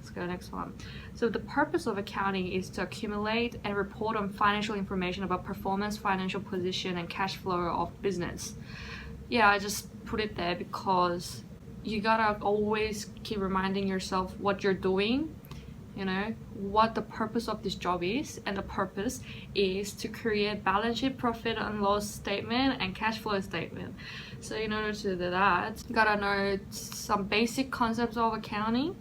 let's go next one. So the purpose of accounting is to accumulate and report on financial information about performance, financial position, and cash flow of business. Yeah, I just put it there because you gotta always keep reminding yourself what you're doing, you know, what the purpose of this job is, and the purpose is to create balance sheet, profit and loss statement, and cash flow statement. So in order to do that, you gotta know some basic concepts of accounting.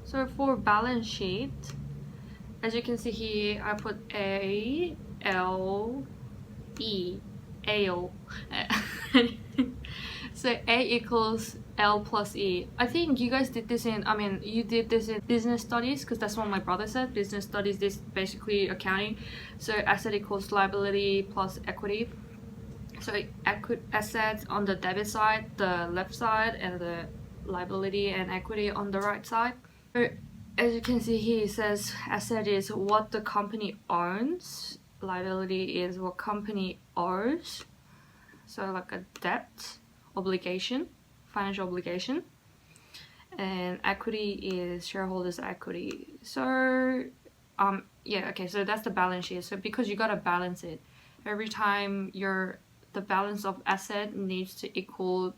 So for balance sheet, as you can see here, I put A, L, E, AL. So A equals L plus E. I think you guys did this in, you did this in business studies, because that's what my brother said. Business studies, this basically accounting. So asset equals liability plus equity. So assets on the debit side, the left side, and the liability and equity on the right side. So as you can see here, it says asset is what the company owns, liability is what company owes, so like a debt, obligation, financial obligation, and equity is shareholders equity. So yeah, okay, so that's the balance sheet. So because you gotta balance it every time, the balance of asset needs to equal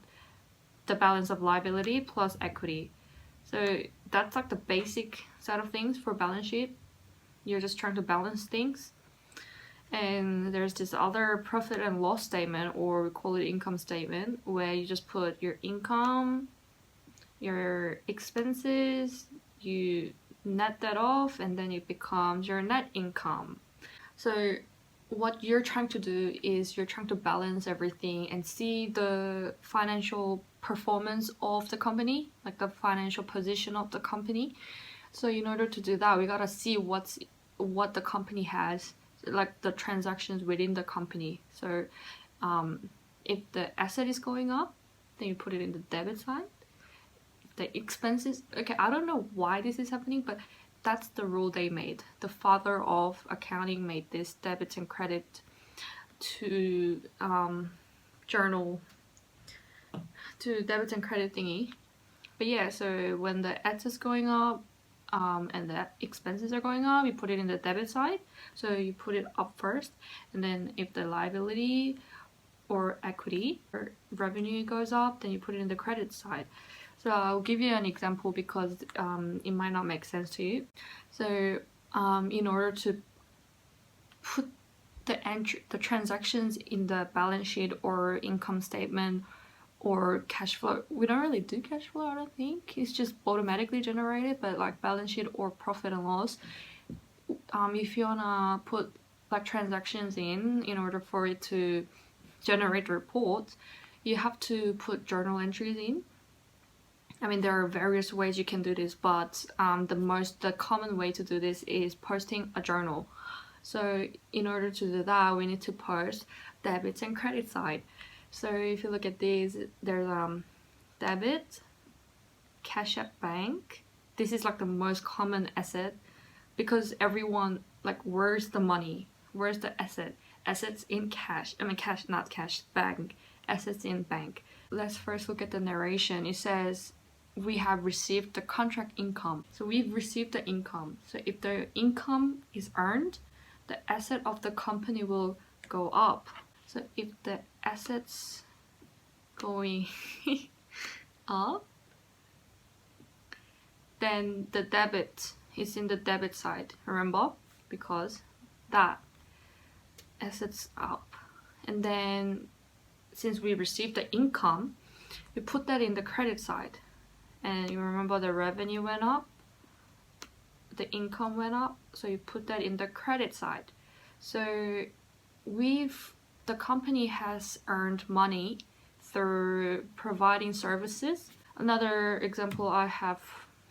the balance of liability plus equity. So that's like the basic side of things for balance sheet. You're just trying to balance things. And there's this other profit and loss statement, or we call it income statement, where you just put your income, your expenses, you net that off, and then it becomes your net income. So what you're trying to do is you're trying to balance everything and see the financial performance of the company, like the financial position of the company. So in order to do that, we gotta see what the company has, like the transactions within the company. So if the asset is going up, then you put it in the debit side. If the expenses, okay, I don't know why this is happening, but that's the rule they made. The father of accounting made this debit and credit to journal, to debit and credit thingy. But yeah, so when the assets going up and the expenses are going up, you put it in the debit side. So you put it up first, and then if the liability or equity or revenue goes up, then you put it in the credit side. So I'll give you an example because it might not make sense to you. So in order to put the transactions in the balance sheet or income statement or cash flow, we don't really do cash flow, I don't think. It's just automatically generated, but like balance sheet or profit and loss, if you wanna put like transactions in order for it to generate reports, you have to put journal entries in. I mean, there are various ways you can do this, but the common way to do this is posting a journal. So in order to do that, we need to post debits and credit side. So if you look at these, there's debit, cash at bank. This is like the most common asset, because everyone, like, where's the money? Where's the asset? Assets in cash. I mean, cash, not cash, bank. Assets in bank. Let's first look at the narration. It says we have received the contract income. So we've received the income. So if the income is earned, the asset of the company will go up. So if the assets going up, then the debit is in the debit side, remember? Because that assets up. And then since we received the income, we put that in the credit side. And you remember the revenue went up, the income went up, so you put that in the credit side. So the company has earned money through providing services. Another example I have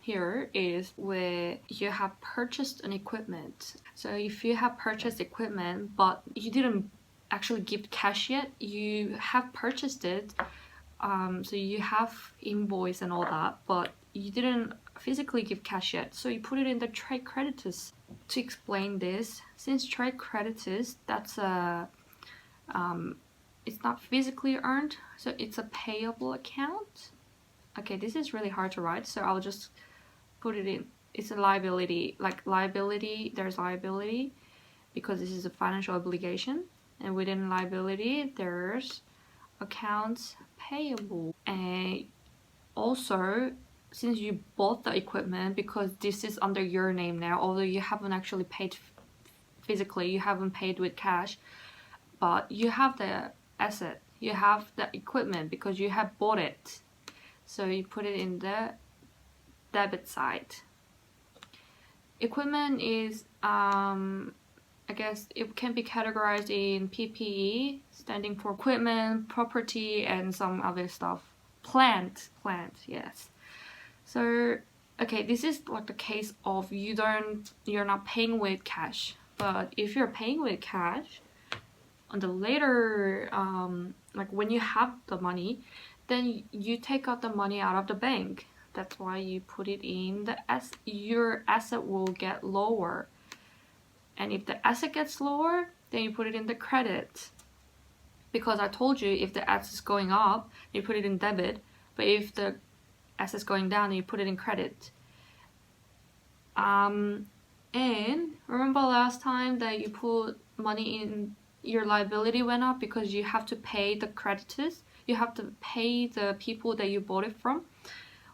here is where you have purchased an equipment. So if you have purchased equipment but you didn't actually give cash yet, you have purchased it, so you have invoice and all that, but you didn't physically give cash yet, so you put it in the trade creditors. To explain this, since trade creditors, that's a it's not physically earned, so it's a payable account. Okay, this is really hard to write, so I'll just put it in. It's a liability, like liability, there's liability because this is a financial obligation, and within liability there's accounts payable. And also, since you bought the equipment, because this is under your name now, although you haven't actually paid physically, you haven't paid with cash, but you have the asset, you have the equipment because you have bought it, so you put it in the debit side. Equipment is I guess it can be categorized in PPE, standing for equipment, property, and some other stuff. Plant, yes. So okay, this is like the case of you're not paying with cash. But if you're paying with cash, on the later like when you have the money, then you take out the money out of the bank. That's why you put it in the your asset will get lower. And if the asset gets lower, then you put it in the credit. Because I told you, if the asset is going up, you put it in debit. But if the asset is going down, you put it in credit. And remember last time that you put money in, your liability went up because you have to pay the creditors. You have to pay the people that you bought it from.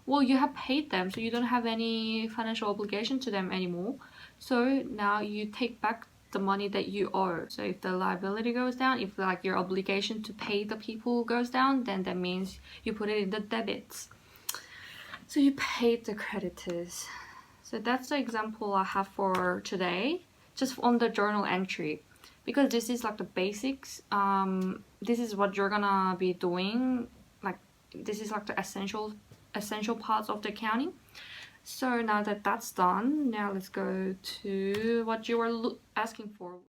Well, you have paid them, so you don't have any financial obligation to them anymore. So now you take back the money that you owe. So if the liability goes down, if like your obligation to pay the people goes down, then that means you put it in the debits. So you paid the creditors. So that's the example I have for today, just on the journal entry. Because this is like the basics. This is what you're gonna be doing. Like this is like the essential parts of the accounting. So now that that's done, now let's go to what you were asking for.